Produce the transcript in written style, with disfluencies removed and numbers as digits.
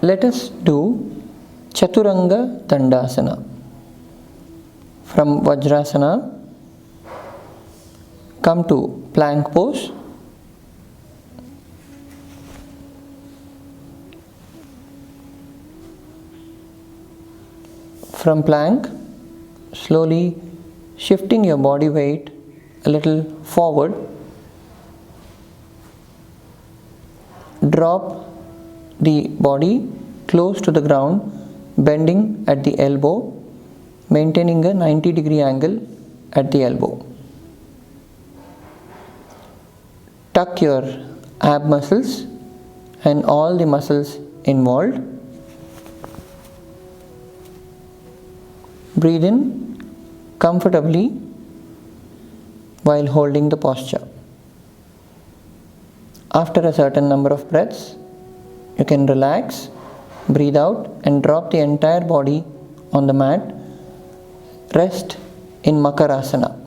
Let us do Chaturanga dandasana. From Vajrasana, come to plank pose. From plank, slowly shifting your body weight a little forward, drop the body close to the ground, bending at the elbow, maintaining a 90-degree angle at the elbow. Tuck your ab muscles and all the muscles involved. Breathe in comfortably while holding the posture. After a certain number of breaths, you can relax, breathe out and drop the entire body on the mat. Rest in Makarasana.